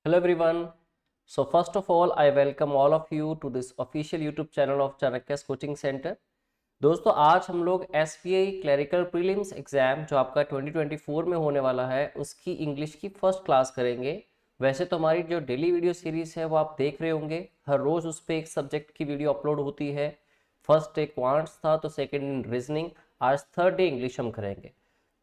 Hello everyone. So first of all, I welcome all of you to this official YouTube channel of Chanakya coaching centre. दोस्तों आज हम लोग SBI clerical prelims exam जो आपका 2024 में होने वाला है उसकी इंग्लिश की फर्स्ट क्लास करेंगे। वैसे तो हमारी जो डेली वीडियो सीरीज है वो आप देख रहे होंगे, हर रोज उस पर एक सब्जेक्ट की वीडियो अपलोड होती है। फर्स्ट डे क्वांट्स था तो सेकेंड रीजनिंग, आज थर्ड डे इंग्लिश हम करेंगे।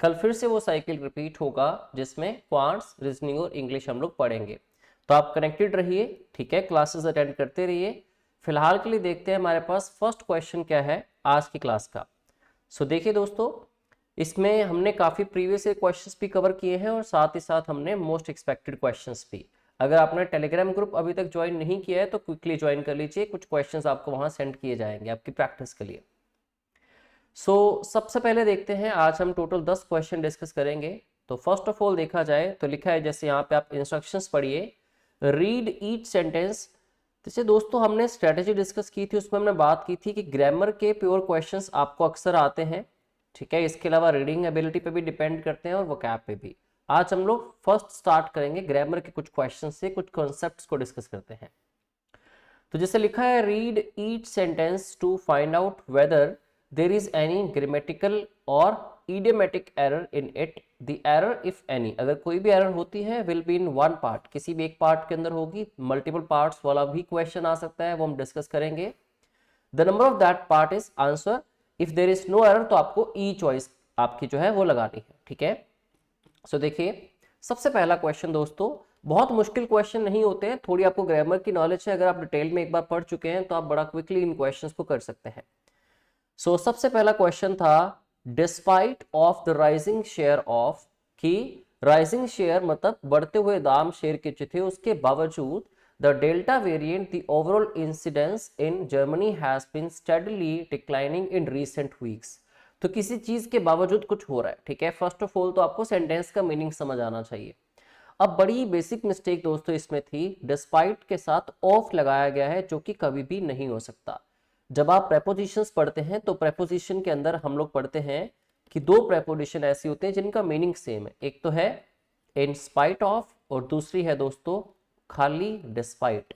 कल फिर से वो साइकिल रिपीट होगा जिसमें क्वांट्स, रीजनिंग और इंग्लिश हम लोग पढ़ेंगे। तो आप कनेक्टेड रहिए, ठीक है, क्लासेस अटेंड करते रहिए। फिलहाल के लिए देखते हैं हमारे पास फर्स्ट क्वेश्चन क्या है आज की क्लास का। सो देखिए दोस्तों, इसमें हमने काफ़ी प्रीवियस क्वेश्चंस भी कवर किए हैं और साथ ही साथ हमने मोस्ट एक्सपेक्टेड क्वेश्चंस भी। अगर आपने टेलीग्राम ग्रुप अभी तक ज्वाइन नहीं किया है तो क्विकली ज्वाइन कर लीजिए, कुछ क्वेश्चंस आपको वहाँ सेंड किए जाएंगे आपकी प्रैक्टिस के लिए। सबसे पहले देखते हैं, आज हम टोटल 10 क्वेश्चन डिस्कस करेंगे। तो फर्स्ट ऑफ ऑल देखा जाए तो लिखा है, जैसे यहाँ पे आप इंस्ट्रक्शंस पढ़िए, रीड ईच सेंटेंस। जैसे दोस्तों हमने स्ट्रेटेजी डिस्कस की थी, उसमें हमने बात की थी कि ग्रामर के प्योर क्वेश्चंस आपको अक्सर आते हैं, ठीक है, इसके अलावा रीडिंग एबिलिटी पे भी डिपेंड करते हैं और वोकैब पे भी। आज हम लोग फर्स्ट स्टार्ट करेंगे ग्रामर के कुछ क्वेश्चन से, कुछ कॉन्सेप्ट्स को डिस्कस करते हैं। तो जैसे लिखा है, read each sentence to find out whether there is any grammatical or idiomatic error in it. The error if any, अगर कोई भी एरर होती है will be in one part, किसी भी एक पार्ट के अंदर होगी। मल्टीपल पार्ट्स वाला भी क्वेश्चन आ सकता है, वो हम डिस्कस करेंगे। The number of that part is answer. If there is no error तो आपको ई चॉइस आपकी जो है वो लगानी है, ठीक है। सो देखिए सबसे पहला क्वेश्चन दोस्तों, बहुत मुश्किल क्वेश्चन नहीं होते हैं, थोड़ी आपको ग्रामर की नॉलेज है, अगर आप डिटेल में एक बार पढ़ चुके हैं तो आप बड़ा क्विकली इन क्वेश्चंस को कर सकते हैं। सबसे पहला क्वेश्चन था, despite of the rising share of, कि राइजिंग शेयर मतलब बढ़ते हुए दाम शेयर के जो थे उसके बावजूद, the delta variant the overall incidence in Germany has been steadily declining in recent weeks. तो किसी चीज के बावजूद कुछ हो रहा है, ठीक है। फर्स्ट ऑफ ऑल तो आपको सेंटेंस का मीनिंग समझ आना चाहिए। अब बड़ी बेसिक मिस्टेक दोस्तों इसमें थी, डिस्पाइट के साथ ऑफ लगाया गया है जो कि कभी भी नहीं हो सकता। जब आप प्रेपोजिशंस पढ़ते हैं तो प्रेपोजिशन के अंदर हम लोग पढ़ते हैं कि दो प्रेपोजिशन ऐसी होते हैं जिनका मीनिंग सेम है, एक तो है इन स्पाइट ऑफ और दूसरी है दोस्तों खाली डिस्पाइट।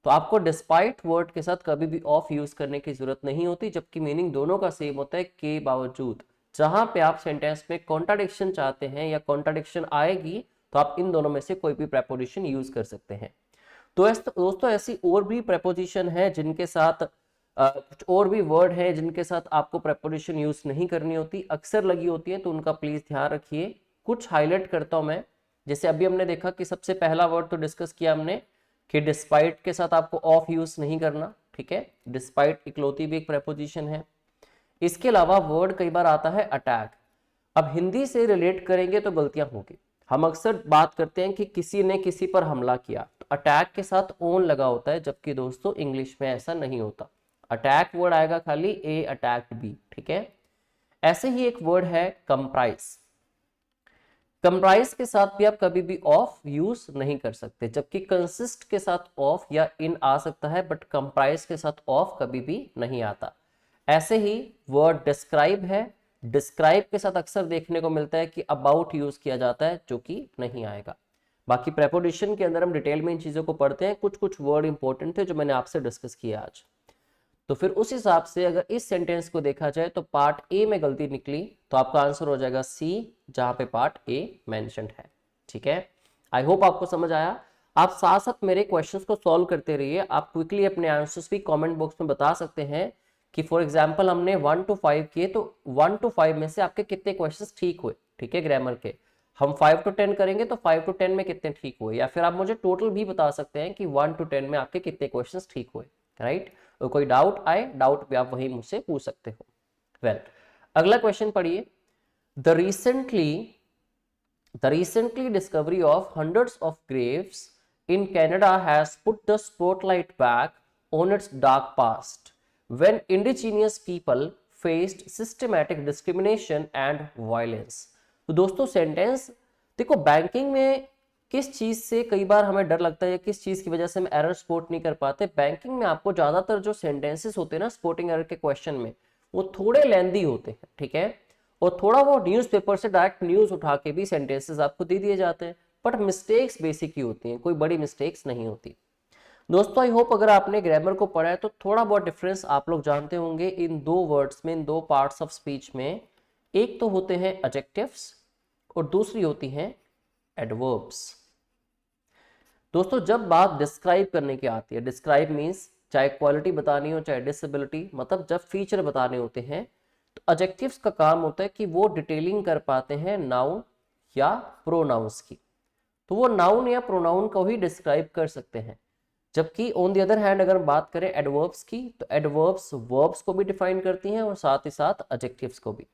तो आपको डिस्पाइट वर्ड के साथ कभी भी ऑफ यूज करने की जरूरत नहीं होती, जबकि मीनिंग दोनों का सेम होता है, के बावजूद। जहां पे आप सेंटेंस में कॉन्ट्राडिक्शन चाहते हैं या कॉन्ट्राडिक्शन आएगी तो आप इन दोनों में से कोई भी प्रेपोजिशन यूज कर सकते हैं। तो दोस्तों ऐसी और भी प्रेपोजिशन है जिनके साथ कुछ और भी वर्ड है जिनके साथ आपको प्रेपोजिशन यूज नहीं करनी होती, अक्सर लगी होती है, तो उनका प्लीज ध्यान रखिए। कुछ हाईलाइट करता हूं मैं। जैसे अभी हमने देखा कि सबसे पहला वर्ड तो डिस्कस किया हमने कि डिस्पाइट के साथ आपको ऑफ यूज नहीं करना, ठीक है। डिस्पाइट इकलौती भी एक प्रेपोजिशन है। इसके अलावा वर्ड कई बार आता है अटैक। अब हिंदी से रिलेट करेंगे तो गलतियां होगी। हम अक्सर बात करते हैं कि किसी ने किसी पर हमला किया, तो अटैक के साथ ओन लगा होता है, जबकि दोस्तों इंग्लिश में ऐसा नहीं होता। अटैक वर्ड आएगा खाली ए अटैक्ड बी, ठीक है। ऐसे ही एक वर्ड है कंप्राइज। कंप्राइज के साथ भी आप कभी भी ऑफ यूज नहीं कर सकते, जबकि कंसिस्ट के साथ ऑफ या इन आ सकता है, बट कंप्राइज के साथ ऑफ कभी भी नहीं आता। ऐसे ही वर्ड डिस्क्राइब है, डिस्क्राइब के साथ अक्सर देखने को मिलता है कि अबाउट यूज किया जाता है, जो कि नहीं आएगा। बाकी प्रेपोजिशन के अंदर हम डिटेल में इन चीजों को पढ़ते हैं, कुछ कुछ वर्ड इंपॉर्टेंट थे जो मैंने आपसे डिस्कस किया आज। तो फिर उस हिसाब से अगर इस सेंटेंस को देखा जाए तो पार्ट ए में गलती निकली तो आपका आंसर हो जाएगा सी, जहां पे पार्ट ए मेंशन्ड है, ठीक है। आई होप आपको समझ आया। आप साथ साथ मेरे क्वेश्चंस को सॉल्व करते रहिए, आप क्विकली अपने आंसर्स भी कमेंट बॉक्स में बता सकते हैं कि फॉर एग्जांपल हमने 1 to 5 किए तो 1 to 5 में से आपके कितने क्वेश्चंस ठीक हुए, ठीक है, ग्रामर के। हम 5 to 10 करेंगे तो 5 to 10 में कितने ठीक हुए, या फिर आप मुझे टोटल भी बता सकते हैं कि 1 to 10 में आपके कितने क्वेश्चंस ठीक हुए, राइट। और कोई डाउट आए, डाउट भी आप वही मुझसे पूछ सकते हो। वेल, अगला क्वेश्चन पढ़िए। The recently discovery of hundreds of Graves in Canada has put the spotlight back on it's dark past when indigenous people faced systematic discrimination and violence. तो दोस्तों सेंटेंस देखो, बैंकिंग में किस चीज से कई बार हमें डर लगता है, किस चीज की वजह से हम एरर स्पॉट नहीं कर पाते। बैंकिंग में आपको ज्यादातर जो सेंटेंसेस होते हैं ना स्पॉटिंग एरर के क्वेश्चन में, वो थोड़े लेंदी होते हैं, ठीक है। और थोड़ा वो न्यूज़पेपर से डायरेक्ट न्यूज उठा के भी सेंटेंसेस आपको दे दिए जाते हैं, बट मिस्टेक्स बेसिक ही होती हैं, कोई बड़ी मिस्टेक्स नहीं होती। दोस्तों आई होप अगर आपने ग्रामर को पढ़ा है तो थोड़ा बहुत डिफरेंस आप लोग जानते होंगे इन दो वर्ड्स में, इन दो पार्ट्स ऑफ स्पीच में। एक तो होते हैं एडजेक्टिव्स और दूसरी होती हैं एडवर्ब्स। दोस्तों जब बात डिस्क्राइब करने की आती है, डिस्क्राइब मीन्स चाहे क्वालिटी बतानी हो चाहे डिसेबिलिटी, मतलब जब फीचर बताने होते हैं तो एडजेक्टिव्स का काम होता है कि वो डिटेलिंग कर पाते हैं नाउन या प्रोनाउंस की, तो वो नाउन या प्रोनाउन को ही डिस्क्राइब कर सकते हैं। जबकि ऑन द अदर हैंड अगर बात करें एडवर्ब्स की, तो एडवर्ब्स वर्ब्स को भी डिफाइन करती हैं और साथ ही साथ एडजेक्टिव्स को भी।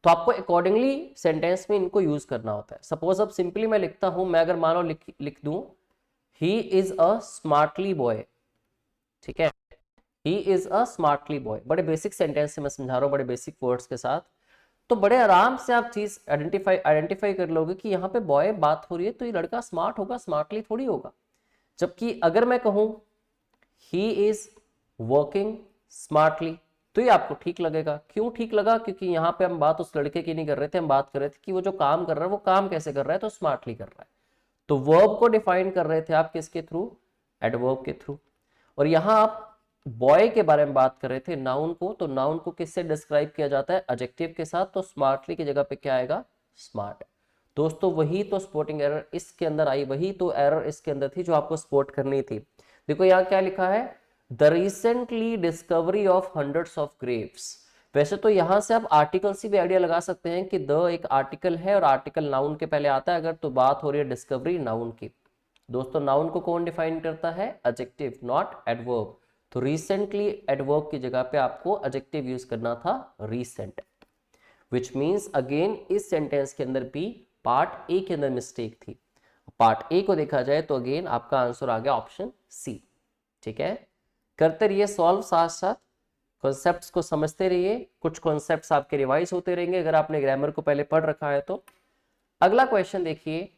तो आपको अकॉर्डिंगली सेंटेंस में इनको यूज करना होता है। सपोज अब सिंपली मैं लिखता हूं, मैं अगर मानो लिख दूं he is a smartly boy, ठीक है, he is a smartly boy, बड़े बेसिक सेंटेंस से मैं समझा रहा हूं, बड़े बेसिक वर्ड्स के साथ, तो बड़े आराम से आप चीज आइडेंटिफाई कर लोगे कि यहाँ पे बॉय बात हो रही है तो ये लड़का स्मार्ट होगा, स्मार्टली थोड़ी होगा। जबकि अगर मैं कहूं ही इज वर्किंग स्मार्टली, तो ये आपको ठीक लगेगा। क्यों ठीक लगा? क्योंकि यहाँ पे हम बात उस लड़के की नहीं कर रहे थे, हम बात कर रहे थे कि वो जो काम कर रहा है वो काम कैसे कर रहा है, तो स्मार्टली कर रहा है। तो वर्ब को डिफाइन कर रहे थे आप किसके थ्रू? एडवर्ब के थ्रू। और यहाँ आप बॉय के बारे में बात कर रहे थे, नाउन को, तो नाउन को किससे डिस्क्राइब किया जाता है? एडजेक्टिव के साथ, तो स्मार्टली की जगह पे क्या आएगा? स्मार्ट। दोस्तों वही तो स्पोर्टिंग एरर इसके अंदर आई, वही तो एरर इसके अंदर थी जो आपको स्पोर्ट करनी थी। देखो यहाँ क्या लिखा है, the recently discovery of hundreds of Graves. वैसे तो यहां से आप आर्टिकल से भी आइडिया लगा सकते हैं कि द एक आर्टिकल है और आर्टिकल नाउन के पहले आता है, अगर तो बात हो रही है डिस्कवरी नाउन की। दोस्तों नाउन को कौन डिफाइन करता है? Adjective, not adverb. तो रिसेंटली एडवर्ब की जगह पे आपको एडजेक्टिव यूज करना था, रिसेंट। विच मीन्स अगेन इस सेंटेंस के अंदर भी पार्ट ए के अंदर मिस्टेक थी। पार्ट ए को देखा जाए तो अगेन आपका आंसर आ गया ऑप्शन सी। ठीक है, करते रहिए सॉल्व, साथ साथ कॉन्सेप्ट्स को समझते रहिए, कुछ कॉन्सेप्ट्स आपके रिवाइज होते रहेंगे अगर आपने ग्रामर को पहले पढ़ रखा है तो। अगला क्वेश्चन देखिए,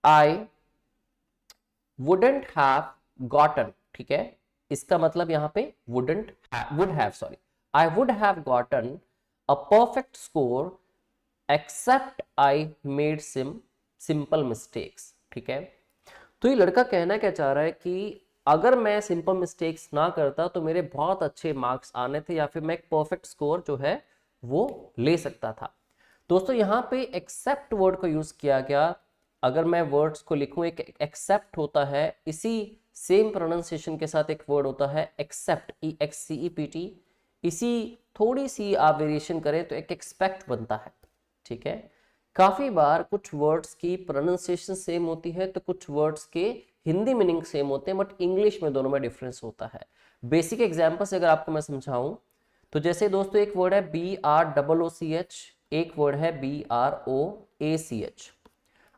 आई वुडंट हैव गॉटन, ठीक है, इसका मतलब यहां पे would have, sorry, I would have gotten a perfect score except I made simple mistakes. ठीक है, तो ये लड़का कहना क्या चाह रहा है कि अगर मैं सिंपल मिस्टेक्स ना करता तो मेरे बहुत अच्छे मार्क्स आने थे, या फिर मैं एक परफेक्ट स्कोर जो है वो ले सकता था। दोस्तों यहाँ पे एक्सेप्ट वर्ड को यूज किया गया। अगर मैं वर्ड्स को लिखूं, एक एक्सेप्ट होता है, इसी सेम प्रोनाउंसिएशन के साथ एक वर्ड होता है एक्सेप्ट, EXCEPT, इसी थोड़ी सी आप वेरिएशन करें तो एक एक्सपेक्ट बनता है। ठीक है, काफी बार कुछ वर्ड्स की प्रोनाउंसिएशन सेम होती है तो कुछ वर्ड्स के हिंदी मीनिंग सेम होते हैं, बट इंग्लिश में दोनों में डिफरेंस होता है। बेसिक एग्जांपल से अगर आपको मैं समझाऊं तो जैसे दोस्तों एक वर्ड है BROOCH, एक वर्ड है BROACH।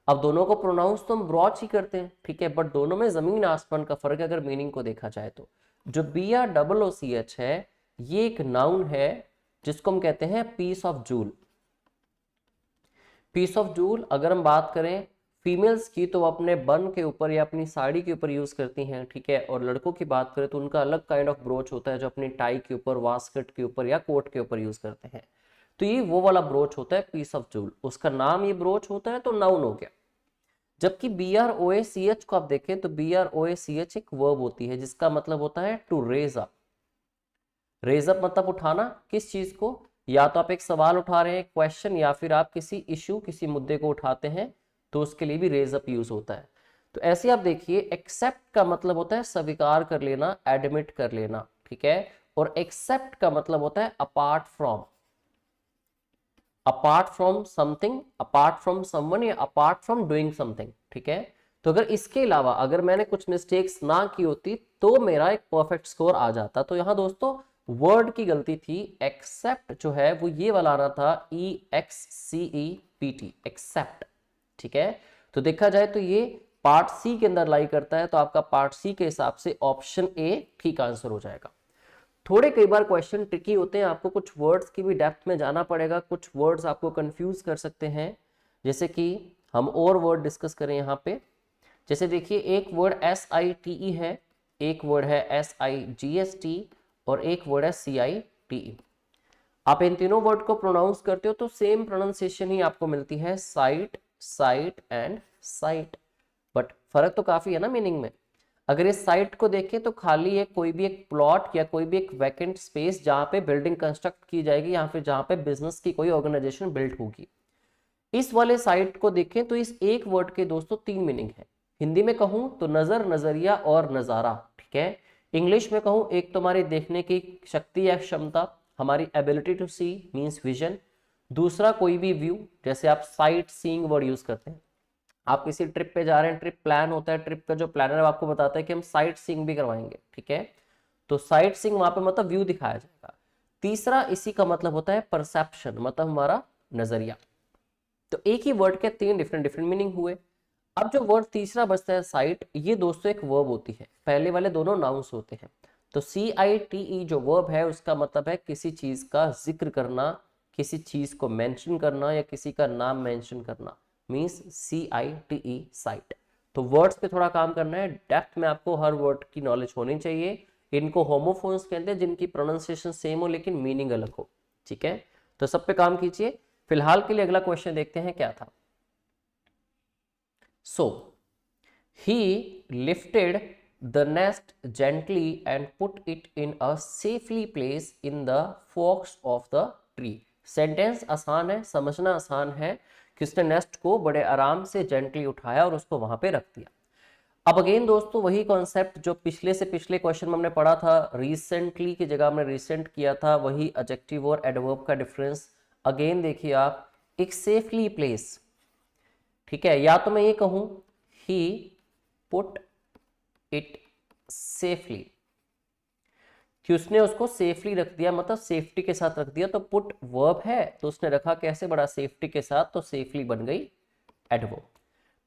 अब दोनों को प्रोनाउंस तो हम ब्रॉच ही करते हैं, ठीक है, बट दोनों में जमीन आसमान का फर्क है अगर मीनिंग को देखा जाए तो। जो BROOCH है ये एक नाउन है जिसको हम कहते हैं piece of jewel. Piece of jewel अगर हम बात करें फीमेल्स की तो अपने बन के ऊपर या अपनी साड़ी के ऊपर यूज करती हैं, ठीक है, और लड़कों की बात करें तो उनका अलग काइंड ऑफ ब्रोच होता है जो अपनी टाई के ऊपर, वास्कट के ऊपर या कोट के ऊपर यूज करते हैं। तो ये वो वाला ब्रोच होता है पीस ऑफ जूल, उसका नाम ये ब्रोच होता है तो नाउन हो गया। जबकि BROACH को आप देखें तो BROACH एक वर्ब होती है जिसका मतलब होता है to raise up. Raise up मतलब उठाना, किस चीज को? या तो आप एक सवाल उठा रहे हैं, क्वेश्चन, या फिर आप किसी इशू, किसी मुद्दे को उठाते हैं तो उसके लिए भी रेज अप यूज होता है। तो ऐसे आप देखिए एक्सेप्ट का मतलब होता है स्वीकार कर लेना, एडमिट कर लेना, ठीक है, और एक्सेप्ट का मतलब होता है apart from, apart from something, apart from someone या अपार्ट फ्रॉम डूइंग समथिंग। ठीक है, तो अगर इसके अलावा अगर मैंने कुछ मिस्टेक्स ना की होती तो मेरा एक परफेक्ट स्कोर आ जाता। तो यहां दोस्तों वर्ड की गलती थी, एक्सेप्ट जो है वो ये वाला आना था EXCEPT, एक्सेप्ट। ठीक है, तो देखा जाए तो ये पार्ट सी के अंदर लाई करता है, तो आपका पार्ट सी के हिसाब से ऑप्शन ए ठीक आंसर हो जाएगा। थोड़े कई बार क्वेश्चन ट्रिकी होते हैं, आपको कुछ वर्ड्स की भी डेप्थ में जाना पड़ेगा, कुछ वर्ड्स आपको कंफ्यूज कर सकते हैं। जैसे कि हम और वर्ड डिस्कस करें यहाँ पे, जैसे देखिए एक वर्ड SITE है, एक वर्ड है SIGST और एक वर्ड है CITE। आप इन तीनों वर्ड को प्रोनाउंस करते हो तो सेम प्रोनाउंसिएशन ही आपको मिलती है, site site and site, but फर्क तो काफी है ना मीनिंग में। अगर इस साइट को देखें तो खाली एक कोई भी एक प्लॉट या कोई भी एक वैकेंट स्पेस जहां पे बिल्डिंग कंस्ट्रक्ट की जाएगी या फिर जहां पे बिजनेस की कोई ऑर्गेनाइजेशन बिल्ड होगी। इस वाले साइट को देखें तो इस एक वर्ड के दोस्तों 3 मीनिंग है। हिंदी में कहूं तो नजर, नजरिया और नजारा, ठीक है। इंग्लिश में कहूं एक तो हमारी देखने की शक्ति या क्षमता, हमारी ability to see means vision. दूसरा कोई भी व्यू, जैसे आप साइट सीइंग वर्ड यूज करते हैं। आप किसी ट्रिप पे जा रहे हैं, ट्रिप प्लान होता है, ट्रिप का जो प्लानर आपको बताता है कि हम साइट सीइंग भी करवाएंगे, ठीक है। तो साइट सीइंग वहां पे मतलब व्यू दिखाया जाएगा। तीसरा इसी का मतलब होता है परसेप्शन, मतलब हमारा नजरिया। तो एक ही वर्ड के 3 डिफरेंट डिफरेंट मीनिंग हुए। अब जो वर्ड तीसरा बचता है साइट, ये दोस्तों एक वर्ब होती है, पहले वाले दोनों नाउन्स होते हैं। तो CITE जो वर्ब है उसका मतलब है किसी चीज का जिक्र करना, किसी चीज को मेंशन करना या किसी का नाम मेंशन करना, मींस CITE साइट। तो वर्ड्स पे थोड़ा काम करना है, डेप्थ में आपको हर वर्ड की नॉलेज होनी चाहिए। इनको होमोफोन्स कहते हैं, जिनकी प्रोनाउंसिएशन सेम हो लेकिन मीनिंग अलग हो, ठीक है। तो सब पे काम कीजिए। फिलहाल के लिए अगला क्वेश्चन देखते हैं क्या था। So he lifted the nest gently and put it in a safely place in the forks of the tree। Sentence आसान है, समझना आसान है कि उसने नेस्ट को बड़े आराम से जेंटली उठाया और उसको वहां पे रख दिया। अब अगेन दोस्तों वही कॉन्सेप्ट जो पिछले से पिछले क्वेश्चन में हमने पढ़ा था, रिसेंटली की जगह हमने रिसेंट किया था, वही एडजेक्टिव और एडवर्ब का डिफरेंस। अगेन देखिए आप, एक सेफली प्लेस, ठीक है, या तो मैं ये कहूं ही पुट इट सेफली, कि उसने उसको सेफली रख दिया, मतलब सेफ्टी के साथ रख दिया। तो पुट वर्ब है तो उसने रखा कैसे, बड़ा सेफ्टी के साथ, तो सेफली बन गई एडवर्ब।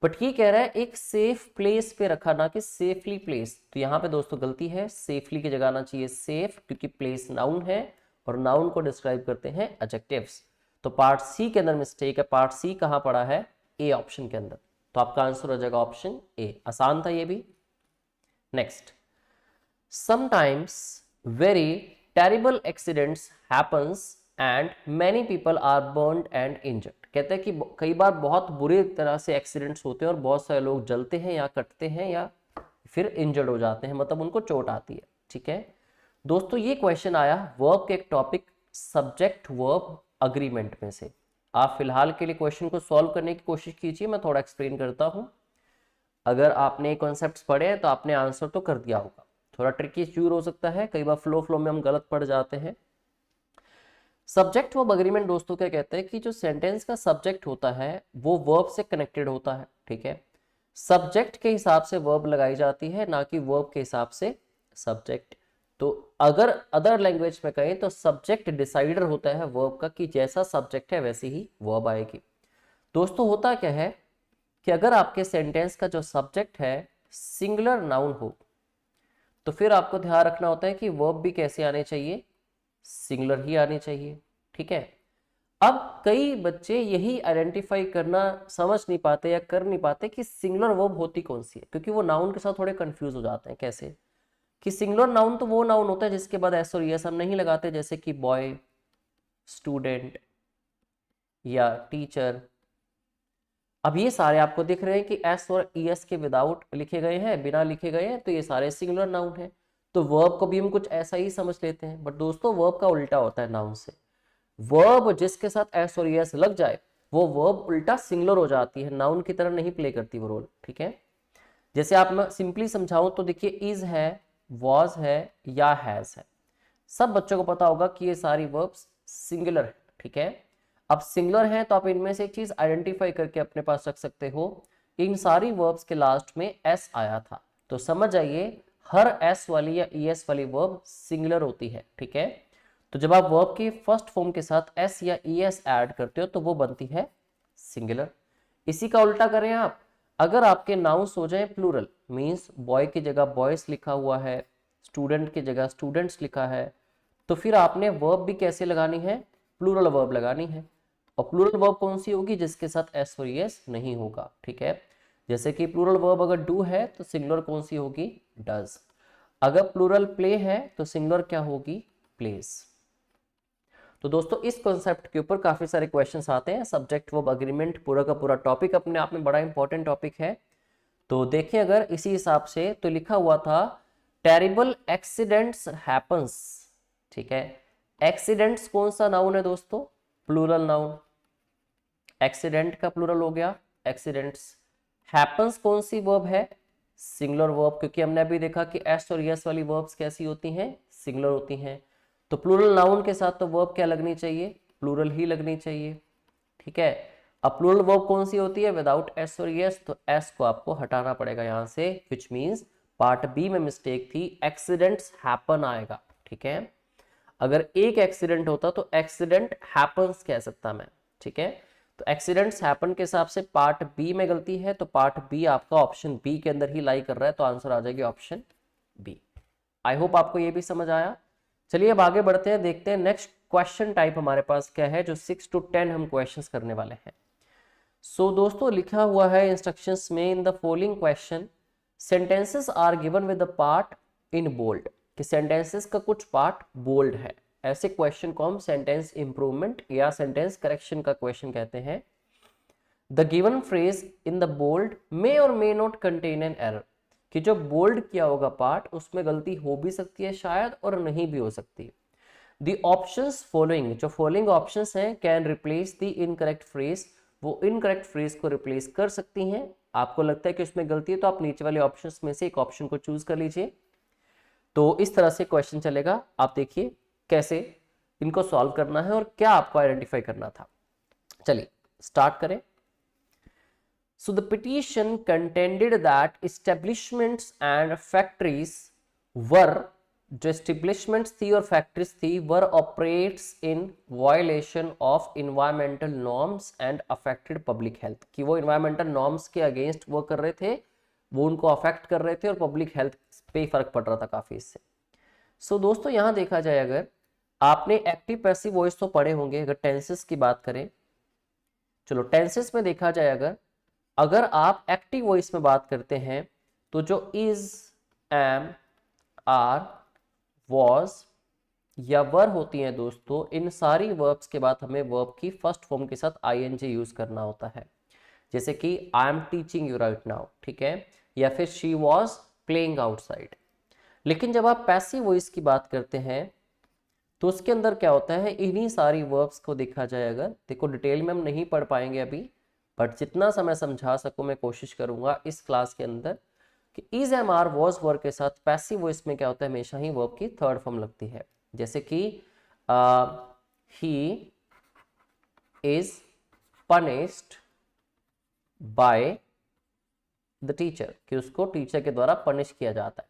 बट ये कह रहा है एक सेफ प्लेस पे रखा, ना कि सेफली प्लेस। तो यहां पे दोस्तों गलती है, सेफली की जगह आना चाहिए सेफ, क्योंकि प्लेस नाउन है और नाउन को डिस्क्राइब करते हैं एडजेक्टिव्स। तो पार्ट सी के अंदर मिस्टेक है। पार्ट सी कहां पड़ा है, ए ऑप्शन के अंदर। तो आपका आंसर हो जाएगा ऑप्शन ए। आसान था ये भी। Next, sometimes very terrible accidents happens and many people are burned and injured. कहते हैं कि कई बार बहुत बुरी तरह से एक्सीडेंट्स होते हैं और बहुत सारे लोग जलते हैं या कटते हैं या फिर इंजर्ड हो जाते हैं, मतलब उनको चोट आती है, ठीक है। दोस्तों ये क्वेश्चन आया वर्ब के एक टॉपिक सब्जेक्ट वर्ब अग्रीमेंट में से। आप फिलहाल के लिए क्वेश्चन को सॉल्व करने की कोशिश कीजिए, मैं थोड़ा एक्सप्लेन करता हूं। अगर आपने कॉन्सेप्ट्स पढ़े हैं तो आपने आंसर तो कर दिया होगा। थोड़ा ट्रिकी जरूर हो सकता है, कई बार फ्लो में हम गलत पढ़ जाते हैं। सब्जेक्ट वर्ब अग्रीमेंट दोस्तों क्या कहते हैं कि जो सेंटेंस का सब्जेक्ट होता है वो वर्ब से कनेक्टेड होता है, ठीक है। सब्जेक्ट के हिसाब से वर्ब लगाई जाती है, ना कि वर्ब के हिसाब से सब्जेक्ट। तो अगर अदर लैंग्वेज में कहें तो सब्जेक्ट डिसाइडर होता है वर्ब का, कि जैसा सब्जेक्ट है वैसी ही वर्ब आएगी। दोस्तों होता क्या है कि अगर आपके सेंटेंस का जो सब्जेक्ट है सिंगुलर नाउन हो तो फिर आपको ध्यान रखना होता है कि वर्ब भी कैसे आने चाहिए, सिंगुलर ही आने चाहिए, ठीक है। अब कई बच्चे यही आइडेंटिफाई करना समझ नहीं पाते या कर नहीं पाते कि सिंगुलर वर्ब होती कौन सी है, क्योंकि वो नाउन के साथ थोड़े कंफ्यूज हो जाते हैं। कैसे कि सिंगुलर नाउन तो वो नाउन होता है जिसके बाद एस और एस हम नहीं लगाते, जैसे कि बॉय, स्टूडेंट या टीचर। अब ये सारे आपको दिख रहे हैं कि एस और ईएस के विदाउट लिखे गए हैं, बिना लिखे गए हैं, तो ये सारे सिंगुलर नाउन हैं। तो वर्ब को भी हम कुछ ऐसा ही समझ लेते हैं, बट दोस्तों वर्ब का उल्टा होता है नाउन से। वर्ब जिसके साथ एस और ईएस लग जाए वो वर्ब उल्टा सिंगुलर हो जाती है, नाउन की तरह नहीं प्ले करती वो रोल, ठीक है। जैसे आप मैं सिंपली समझाऊं तो देखिए, इज है, वॉज है या हैज है, सब बच्चों को पता होगा कि ये सारी वर्ब्स सिंगुलर है, ठीक है। अब सिंगुलर है तो आप इनमें से एक चीज आइडेंटिफाई करके अपने पास रख सकते हो, इन सारी वर्ब्स के लास्ट में एस आया था, तो समझ जाइए हर एस वाली या ईएस वाली वर्ब सिंगुलर होती है, ठीक है। तो जब आप वर्ब के फर्स्ट फॉर्म के साथ एस या ईएस ऐड करते हो तो वो बनती है सिंगुलर। इसी का उल्टा करें आप, अगर आपके नाउन्स हो जाए प्लूरल, मींस बॉय की जगह बॉयज लिखा हुआ है, स्टूडेंट की जगह स्टूडेंट्स लिखा है, तो फिर आपने वर्ब भी कैसे लगानी है, प्लूरल वर्ब लगानी है। और प्लूरल वर्ब कौन सी होगी, जिसके साथ एस और एस नहीं होगा, ठीक है। जैसे कि प्लूरल वर्ब अगर डू है तो सिंगुलर कौन सी होगी, डज। अगर प्लूरल प्ले है तो सिंगुलर क्या होगी, प्लेस। तो दोस्तों इस कॉन्सेप्ट के ऊपर काफी सारे क्वेश्चंस आते हैं। सब्जेक्ट वर्ब एग्रीमेंट पूरा का पूरा टॉपिक अपने आप में बड़ा इंपॉर्टेंट टॉपिक है। तो देखिए अगर इसी हिसाब से तो लिखा हुआ था टेरिबल एक्सीडेंट्स हैपन्स, ठीक है। एक्सीडेंट्स कौन सा नाउन है दोस्तों? Plural noun. एक्सीडेंट का प्लूरल हो गया एक्सीडेंट्स। हैपन्स कौन सी वर्ब है? सिंगुलर वर्ब, क्योंकि हमने अभी देखा कि एस और यस वाली वर्ब्स कैसी होती हैं? सिंगुलर होती हैं। तो प्लूरल नाउन के साथ तो वर्ब क्या लगनी चाहिए? प्लूरल ही लगनी चाहिए, ठीक है। अब प्लूरल वर्ब कौन सी होती है? विदाउट एस और यस, तो एस को आपको हटाना पड़ेगा यहां से, विच मींस पार्ट बी में मिस्टेक थी, एक्सीडेंट्स हैपन आएगा, ठीक है। अगर एक एक्सीडेंट होता तो एक्सीडेंट हैपन्स कह सकता मैं, ठीक है। तो एक्सीडेंट्स हैपन के हिसाब से पार्ट बी में गलती है, तो पार्ट बी आपका ऑप्शन बी के अंदर ही लाई कर रहा है, तो आंसर आ जाएगी ऑप्शन बी। आई होप आपको ये भी समझ आया। चलिए अब आगे बढ़ते हैं, देखते हैं नेक्स्ट क्वेश्चन टाइप हमारे पास क्या है, जो 6 to 10 हम क्वेश्चंस करने वाले हैं। सो दोस्तों लिखा हुआ है इंस्ट्रक्शंस में, in the following question sentences are given with the part in bold, कि सेंटेंसेस का कुछ पार्ट बोल्ड है। ऐसे क्वेश्चन को हम सेंटेंस इंप्रूवमेंट या सेंटेंस करेक्शन का क्वेश्चन कहते हैं। The given phrase in the bold may और may not contain an error, कि जो बोल्ड किया होगा पार्ट उसमें गलती हो भी सकती है शायद और नहीं भी हो सकती। द ऑप्शंस फॉलोइंग, जो फॉलोइंग ऑप्शंस हैं, can replace the incorrect phrase, वो इनकरेक्ट फ्रेज को रिप्लेस कर सकती हैं। आपको लगता है कि उसमें गलती है तो आप नीचे वाले ऑप्शंस में से एक ऑप्शन को चूज कर लीजिए। तो इस तरह से क्वेश्चन चलेगा, आप देखिए कैसे इनको सॉल्व करना है और क्या आपको आइडेंटिफाई करना था। चलिए स्टार्ट करें। So the petition contended that establishments and factories were, जो establishments थी और factories थी, were operates in violation of environmental norms and affected public health, कि वो environmental norms के against वो कर रहे थे, वो उनको अफेक्ट कर रहे थे और पब्लिक हेल्थ पे फर्क पड़ रहा था काफी इससे। सो दोस्तों यहां देखा जाए, अगर आपने एक्टिव पैसिव वॉइस तो पढ़े होंगे, अगर टेंसेस की बात करें, चलो टेंसेस में देखा जाए, अगर आप एक्टिव वॉइस में बात करते हैं तो जो इज, एम, आर, वॉज या वर होती हैं दोस्तों, इन सारी वर्ब्स के बाद हमें वर्ब की फर्स्ट फॉर्म के साथ आईएनजी यूज करना होता है। जैसे कि I am teaching you right now, ठीक है, या फिर शी वॉज प्लेइंग आउटसाइड। लेकिन जब आप पैसिव वॉइस की बात करते हैं तो उसके अंदर क्या होता है, इन्हीं सारी वर्ब्स को देखा जाए, अगर देखो डिटेल में हम नहीं पढ़ पाएंगे अभी, बट जितना समय समझा सकूं मैं कोशिश करूंगा इस क्लास के अंदर, कि is, am, are, was verb के साथ पैसिव वॉइस में क्या होता है, हमेशा ही वर्ब की थर्ड फॉर्म लगती है। जैसे कि he is punished by the teacher, कि उसको टीचर के द्वारा पनिश किया जाता है,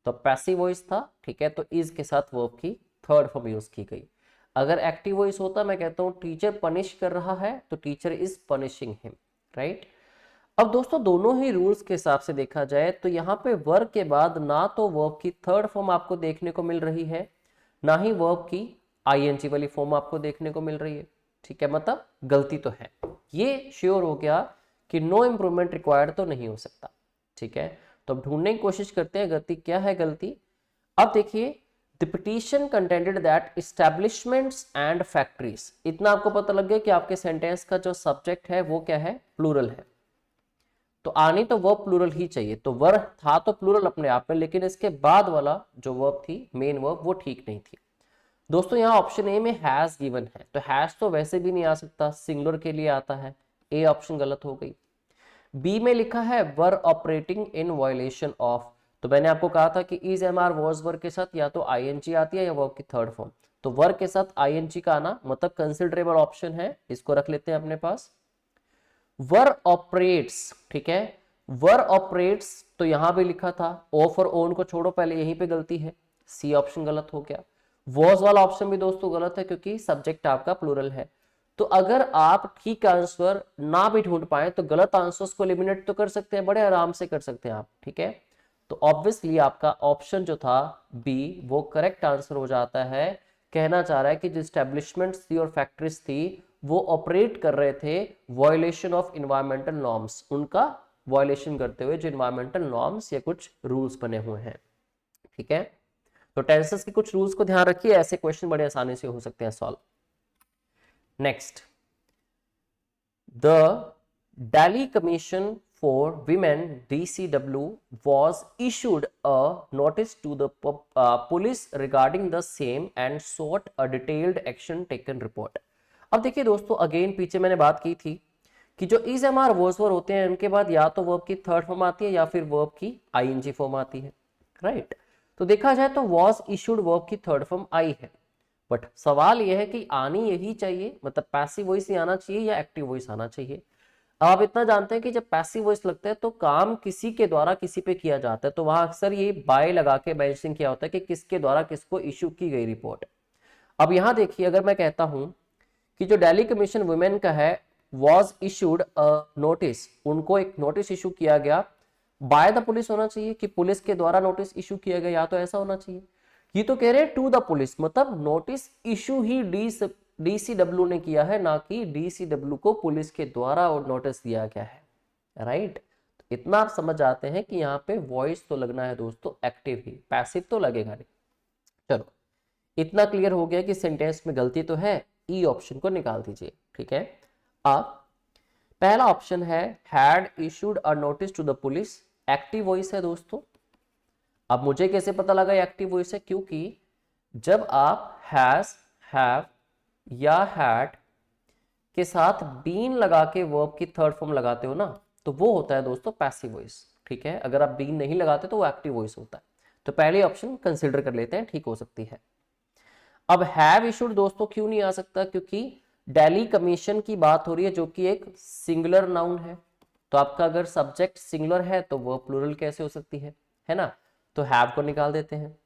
तो पैसिव वॉइस था, ठीक है, तो इज के साथ वर्ब की थर्ड फॉर्म यूज की गई। अगर एक्टिव वॉइस होता, मैं कहता हूं टीचर पनिश कर रहा है, तो teacher is punishing him, right. अब दोस्तों दोनों ही रूल्स के हिसाब से देखा जाए तो यहाँ पे वर्ब के बाद ना तो वर्ब की थर्ड फॉर्म आपको देखने को मिल रही है, ना ही वर्ब की आईएनजी वाली फॉर्म आपको देखने को मिल रही है, ठीक है, मतलब गलती तो है। ये श्योर हो गया कि नो इंप्रूवमेंट रिक्वायर्ड तो नहीं हो सकता, ठीक है। तो अब ढूंढने की कोशिश करते हैं गलती क्या है। गलती, अब देखिए, The petition contended that establishments and factories, इतना आपको पता लग गया कि आपके सेंटेंस का जो सब्जेक्ट है वो क्या है, प्लूरल है, तो आनी तो वर्ब प्लूरल ही चाहिए। तो वर्ब था तो प्लूरल अपने आप में, लेकिन इसके बाद वाला जो वर्ब थी, मेन वर्ब, वो ठीक नहीं थी दोस्तों। यहाँ ऑप्शन ए में हैज गिवन है, तो हैज तो वैसे भी नहीं आ सकता, सिंगुलर के लिए आता है, ए ऑप्शन गलत हो गई। बी में लिखा है were operating in violation of, तो मैंने आपको कहा था कि is, am, are, was verb के साथ या तो आईएनजी आती है या वर्ब की थर्ड फॉर्म, तो वर्ब के साथ आईएनजी का आना मतलब कंसिडरेबल ऑप्शन है, इसको रख लेते हैं अपने पास। वर ऑपरेट्स, ठीक है, वर ऑपरेट्स तो यहां भी लिखा था, ऑफ और ओन को छोड़ो, पहले यहीं पे गलती है, सी ऑप्शन गलत हो गया। वॉज वाला ऑप्शन भी दोस्तों गलत है, क्योंकि सब्जेक्ट आपका प्लूरल है। तो अगर आप ठीक आंसर ना भी ढूंढ पाए तो गलत आंसर्स को एलिमिनेट तो कर सकते हैं, बड़े आराम से कर सकते हैं आप, ठीक है। तो ऑब्वियसली आपका ऑप्शन जो था बी, वो करेक्ट आंसर हो जाता है। कहना चाह रहा है कि जो एस्टेब्लिशमेंट्स थी और फैक्ट्रीज थी, वो ऑपरेट कर रहे थे वायलेशन ऑफ इन्वायरमेंटल नॉर्म्स, उनका वायलेशन करते हुए जो इन्वायरमेंटल नॉर्म्स या कुछ रूल्स बने हुए हैं, ठीक है। तो टेंसेस के कुछ रूल्स को ध्यान रखिए, ऐसे क्वेश्चन बड़े आसानी से हो सकते हैं solve. Next, the Delhi Commission for Women DCW was issued a notice to the police regarding the same and sought a detailed action taken report. अब देखिए दोस्तों, अगेन पीछे मैंने बात की थी कि जो इज एम आर वर्स होते हैं उनके बाद या तो वर्ब की थर्ड फॉर्म आती है या फिर वर्ब की आईएनजी फॉर्म आती है, राइट। तो देखा जाए तो वॉज इशूड वर्ब की थर्ड फॉर्म आई है, बट सवाल यह है कि आनी यही चाहिए, मतलब पैसिव वॉइस ही आना चाहिए या एक्टिव वॉइस आना चाहिए। आप इतना जानते हैं कि जब पैसिव वॉइस लगता है तो काम किसी के द्वारा किसी पे किया जाता है, तो वहां अक्सर ये बाय लगा के मेंशन किया होता है कि किसके द्वारा किसको इशू की गई रिपोर्ट। अब यहां देखिए, अगर मैं कहता हूं कि जो दिल्ली कमीशन वुमेन का है वॉज इशूड अ नोटिस, उनको एक नोटिस इशू किया गया, बाय द पुलिस होना चाहिए कि पुलिस के द्वारा नोटिस इशू किया गया, या तो ऐसा होना चाहिए। ये तो कह रहे हैं टू द पुलिस, मतलब नोटिस इशू ही डीसीडब्ल्यू ने किया है, ना कि डीसीडब्ल्यू को पुलिस के द्वारा और नोटिस दिया गया है, राइट। तो इतना आप समझ जाते हैं कि यहाँ पे वॉइस तो लगना है दोस्तों एक्टिव ही, पैसिव तो लगेगा नहीं। चलो, इतना क्लियर हो गया कि सेंटेंस में गलती तो है, ई ऑप्शन को निकाल दीजिए, ठीक है। अब पहला ऑप्शन है had issued a notice to the police, active voice है दोस्तों। अब मुझे कैसे पता लगा एक्टिव वॉइस है, क्योंकि जब आप हैज, हैव या हैड के साथ बीन लगा के वर्ब की थर्ड फॉर्म लगाते हो ना, तो वो होता है दोस्तों पैसिव वॉइस, ठीक है। अगर आप बीन नहीं लगाते तो वो एक्टिव वॉइस होता है। तो पहले ऑप्शन कंसिडर कर लेते हैं, ठीक हो सकती है। अब हैव इशूड दोस्तों क्यों नहीं आ सकता, क्योंकि दिल्ली कमीशन की बात हो रही है जो कि एक सिंगुलर नाउन है, तो आपका अगर सब्जेक्ट सिंगुलर है तो वो प्लूरल कैसे हो सकती है ना। तो हैव को निकाल देते हैं।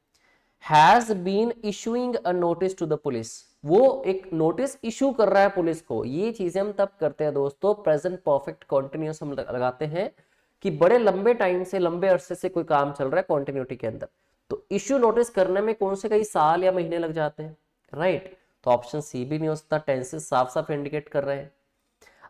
Has been issuing a notice to the police, वो एक नोटिस इशू कर रहा है पुलिस को। ये चीजें हम तब करते हैं दोस्तों, प्रेजेंट परफेक्ट कॉन्टिन्यूअस हम लगाते हैं कि बड़े लंबे टाइम से, लंबे अरसे से कोई काम चल रहा है कॉन्टिन्यूटी के अंदर, तो इशू नोटिस करने में कौन से कई साल या महीने लग जाते हैं, राइट। तो ऑप्शन सी भी नहीं हो सकता, टेंसेस साफ साफ इंडिकेट कर रहे हैं।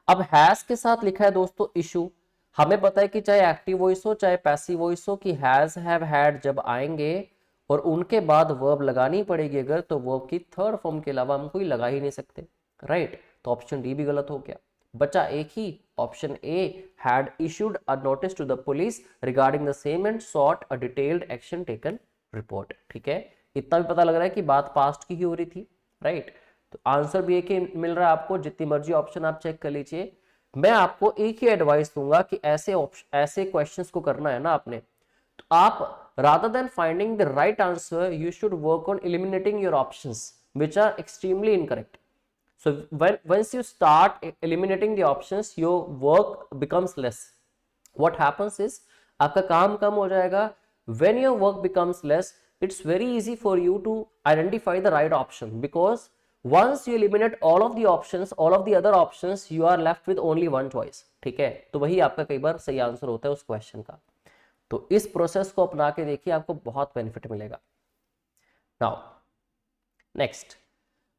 अब हैज के साथ लिखा है दोस्तों इशू, हमें पता है कि चाहे एक्टिव वॉइस हो चाहे पैसिव वॉइस हो, कि हैज, हैव, हैड जब आएंगे और उनके बाद वर्ब लगानी पड़ेगी अगर, तो वर्ब की थर्ड फॉर्म के अलावा हम कोई लगा ही नहीं सकते, राइट। तो ऑप्शन डी भी गलत हो गया, बचा एक ही option A, had issued a notice to the police regarding the same and sought a detailed action taken report, ठीक है। इतना भी पता लग रहा है कि बात पास्ट की ही हो रही थी, राइट। तो आंसर भी एक ही मिल रहा है आपको, जितनी मर्जी ऑप्शन आप चेक कर लीजिए। मैं आपको एक ही एडवाइस दूंगा कि ऐसे क्वेश्चंस को करना है ना आपने, तो आप rather than finding the right answer you should work on eliminating your options which are extremely incorrect. So once you start eliminating the options your work becomes less. What happens is आपका काम कम हो जाएगा। When your work becomes less it's very easy for you to identify the right option, because once you eliminate all of the options, all of the other options, you are left with only one choice, ठीक है। तो वही आपका कई बार सही answer होता है उस क्वेश्चन का। तो इस प्रोसेस को अपना के देखिए, आपको बहुत बेनिफिट मिलेगा। Now next,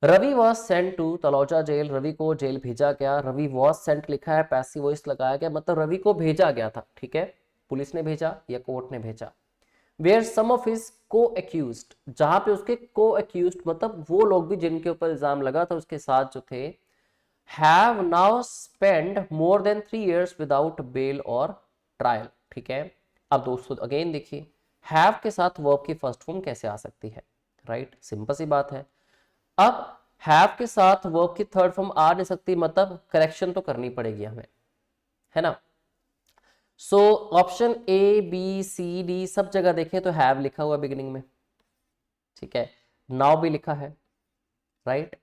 Ravi was sent to Taloja jail, Ravi को जेल भेजा गया। रवि वॉज सेंट लिखा है, पैसिव वॉइस लगाया गया, मतलब रवि को भेजा गया था, ठीक है। पुलिस ने भेजा या कोर्ट ने भेजा। वेयर सम ऑफ हिज को एक्यूज्ड, जहां पे उसके को एक्यूज्ड मतलब वो लोग भी जिनके ऊपर इल्जाम लगा था उसके साथ जो थे, have now spend more than 3 years without bail or trial, ठीक है। अब दोस्तों अगेन देखिए, हैव के साथ वर्ब की फर्स्ट फॉर्म कैसे आ सकती है, राइट। सिंपल सी बात है। अब हैव के साथ वर्ब की थर्ड फॉर्म आ नहीं सकती, मतलब करेक्शन तो करनी पड़ेगी हमें, है ना। So option A B C D सब जगह देखें तो हैव लिखा हुआ बिगिनिंग में, ठीक है। नाउ भी लिखा है, राइट।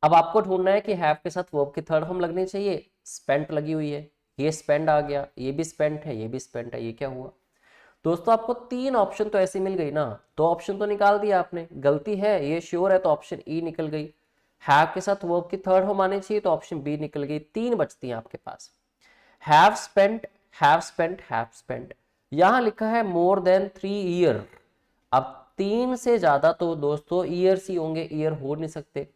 अब आपको ढूंढना है कि हैव के साथ वर्ब की थर्ड फॉर्म लगनी चाहिए, स्पेंट लगी हुई है, ये स्पेंड आ गया, ये भी स्पेंट है, ये भी स्पेंट है, ये क्या हुआ दोस्तों। आपको 3 ऑप्शन तो ऐसे मिल गई ना, 2 ऑप्शन तो निकाल दिया आपने, गलती है ये श्योर है तो ऑप्शन ई निकल गई। हैव के साथ वर्ब की थर्ड फॉर्म आनी चाहिए तो ऑप्शन बी निकल गई। 3 बचती हैं आपके पास, have spent, have spent, have spent. यहां लिखा है मोर देन 3 year, अब 3 से ज्यादा तो दोस्तों ईयर्स ही होंगे, ईयर हो नहीं सकते।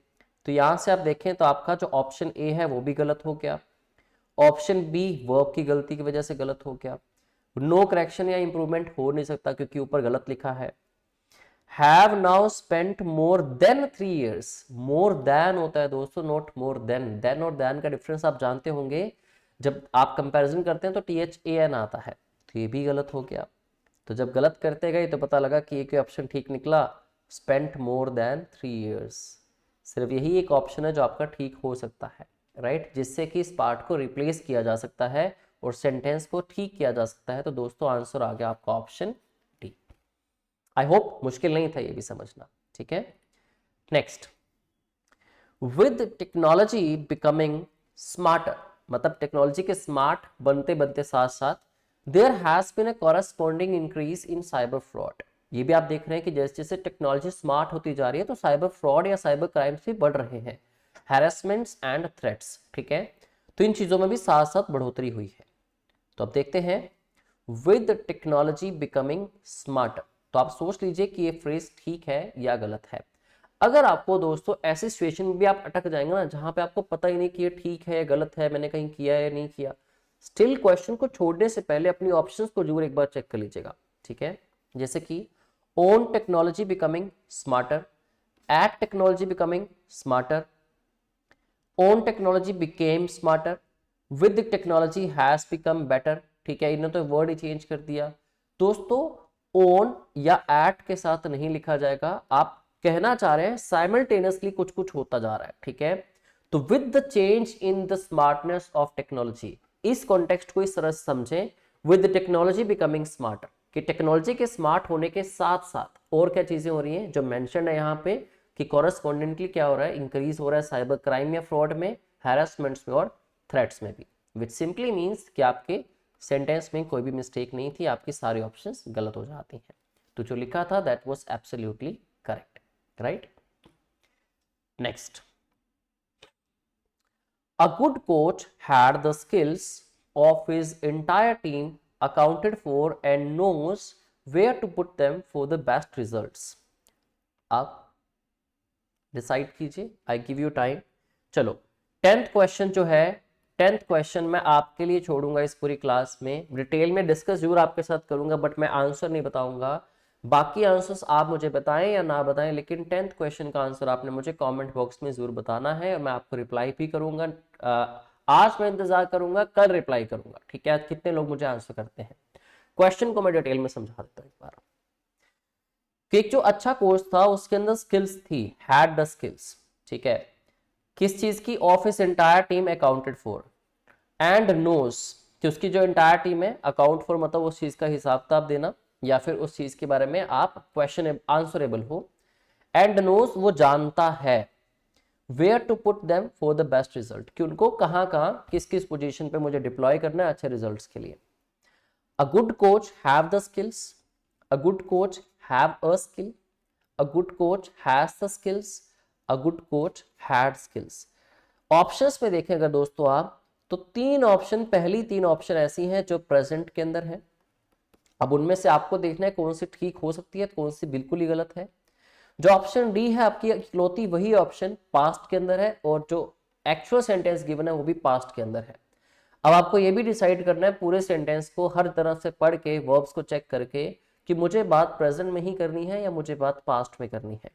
तो यहां से आप देखें तो आपका जो ऑप्शन ए है वो भी गलत हो गया, ऑप्शन बी वर्ब की गलती की वजह से गलत हो गया, नो करेक्शन या इंप्रूवमेंट हो नहीं सकता क्योंकि ऊपर गलत लिखा है। Have now spent more than 3 years। More than होता है दोस्तों, नॉट मोर देन। देन और देन का डिफरेंस आप जानते होंगे, जब आप कंपैरिजन करते हैं तो THAN आता है, तो ये भी गलत हो गया। तो जब गलत करते गए तो पता लगा कि एक ऑप्शन ठीक निकला, स्पेंट मोर देन 3 years। सिर्फ यही एक ऑप्शन है जो आपका ठीक हो सकता है, राइट, जिससे कि इस पार्ट को रिप्लेस किया जा सकता है और सेंटेंस को ठीक किया जा सकता है। तो दोस्तों आंसर आ गया आपका ऑप्शन डी। आई होप मुश्किल नहीं था ये भी समझना, ठीक है। Next, with technology becoming smarter, मतलब टेक्नोलॉजी के स्मार्ट बनते बनते साथ साथ there has been a corresponding increase in cyber fraud. ये भी आप देख रहे हैं कि जैसे जैसे टेक्नोलॉजी स्मार्ट होती जा रही है तो साइबर फ्रॉड या साइबर क्राइम्स भी बढ़ रहे हैं, हैरेसमेंट्स एंड थ्रेट्स, ठीक है। तो इन चीजों में भी साथ साथ बढ़ोतरी हुई है। तो अब देखते हैं, विद टेक्नोलॉजी बिकमिंग स्मार्टर। तो आप सोच लीजिए कि ये फ्रेज ठीक है या गलत है। अगर आपको दोस्तों ऐसी सिचुएशन में भी आप अटक जाएंगे ना, जहां पे आपको पता ही नहीं कि ये ठीक है या गलत है, मैंने कहीं किया है या नहीं किया, स्टिल क्वेश्चन को छोड़ने से पहले अपनी ऑप्शंस को जरूर एक बार चेक कर लीजिएगा, ठीक है। जैसे कि on technology becoming smarter, at technology becoming smarter, on technology became smarter, with technology has become better, ठीक है। इन्होंने तो वर्ड ही चेंज कर दिया। दोस्तों ऑन या एट के साथ नहीं लिखा जाएगा, आप कहना चाह रहे हैं साइमल्टेनियसली कुछ कुछ होता जा रहा है, ठीक है। तो with the change in the smartness of technology, इस कॉन्टेक्स्ट को इस तरह से समझें, विद टेक्नोलॉजी बिकमिंग स्मार्टर, कि टेक्नोलॉजी के स्मार्ट होने के साथ साथ और क्या चीजें हो रही हैं जो मेंशन है यहाँ पे, कि कॉरेस्पॉन्डेंटली क्या हो रहा है, इंक्रीज हो रहा है साइबर क्राइम या फ्रॉड में, हैरेसमेंट्स में और थ्रेट्स में भी, विच सिंपली मीन्स कि आपके सेंटेंस में कोई भी मिस्टेक नहीं थी, आपकी सारी ऑप्शंस गलत हो जाती हैं। तो जो लिखा था that was absolutely correct, right. Next, a good coach had the skills of his entire team accounted for and knows where to put them for the best results। आप डिसाइड कीजिए, आई गिव यू टाइम। चलो 10th question जो है, 10th question मैं आपके लिए छोड़ूंगा इस पूरी क्लास में, डिटेल में डिस्कस जरूर आपके साथ करूंगा, बट मैं आंसर नहीं बताऊंगा। बाकी आंसर्स आप मुझे बताएं या ना बताएं, लेकिन 10th क्वेश्चन का आंसर आपने मुझे कमेंट बॉक्स में जरूर बताना है और मैं आपको रिप्लाई भी करूंगा। आज मैं इंतजार करूंगा, कल रिप्लाई करूंगा, ठीक है। कितने लोग मुझे आंसर करते हैं। क्वेश्चन को मैं डिटेल में समझा देता हूं एक बार। कि एक जो अच्छा कोर्स था उसके अंदर स्किल्स थी, हैड द स्किल्स, ठीक है। किस चीज की, of his entire team accounted for, and knows कि उसकी जो एंटायर टीम है, अकाउंट फॉर मतलब उस चीज का हिसाब किताब देना या फिर उस चीज के बारे में आप क्वेश्चन आंसरेबल हो, एंड नोज वो जानता है, where to put them for the best result कि उनको कहां कहां किस किस पोजीशन पे मुझे डिप्लॉय करना है अच्छे रिजल्ट्स के लिए। A good coach have the skills, a good coach have a skill, a good coach has the skills, a good coach had skills. Options में देखें अगर दोस्तों आप, तो 3 ऑप्शन, पहली 3 ऑप्शन ऐसी हैं जो प्रेजेंट के अंदर है। अब उनमें से आपको देखना है कौन सी ठीक हो सकती है, कौन सी बिल्कुल ही गलत है। जो ऑप्शन डी है आपकी इकलौती वही ऑप्शन पास्ट के अंदर है, और जो एक्चुअल सेंटेंस गिवन है वो भी पास्ट के अंदर है। अब आपको ये भी डिसाइड करना है पूरे सेंटेंस को हर तरह से पढ़ के, वर्ब्स को चेक करके, कि मुझे बात प्रेजेंट में ही करनी है या मुझे बात पास्ट में करनी है।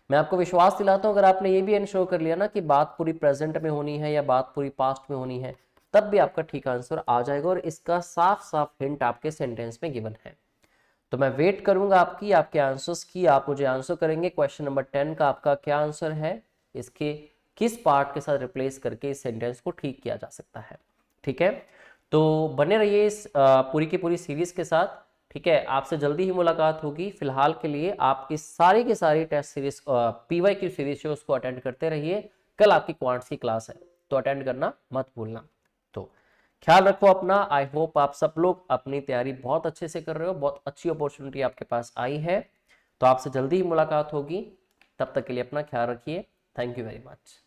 मैं आपको विश्वास दिलाता हूं, अगर आपने ये भी इंश्योर कर लिया ना कि बात पूरी प्रेजेंट में होनी है या बात पूरी पास्ट में होनी है, तब भी आपका ठीक आंसर आ जाएगा, और इसका साफ साफ हिंट आपके सेंटेंस में गिवन है। तो मैं वेट करूंगा आपके आंसर्स की, आप मुझे आंसर करेंगे क्वेश्चन नंबर 10 का आपका क्या आंसर है, इसके किस पार्ट के साथ रिप्लेस करके इस सेंटेंस को ठीक किया जा सकता है, ठीक है। तो बने रहिए इस पूरी की पूरी सीरीज के साथ, ठीक है। आपसे जल्दी ही मुलाकात होगी। फिलहाल के लिए आप इस सारी की सारी टेस्ट सीरीज PYQ सीरीज है उसको अटेंड करते रहिए। कल आपकी क्वांट्स की क्लास है तो अटेंड करना मत भूलना। तो ख्याल रखो अपना। आई होप आप सब लोग अपनी तैयारी बहुत अच्छे से कर रहे हो, बहुत अच्छी अपॉर्चुनिटी आपके पास आई है। तो आपसे जल्दी ही मुलाकात होगी, तब तक के लिए अपना ख्याल रखिए। Thank you very much.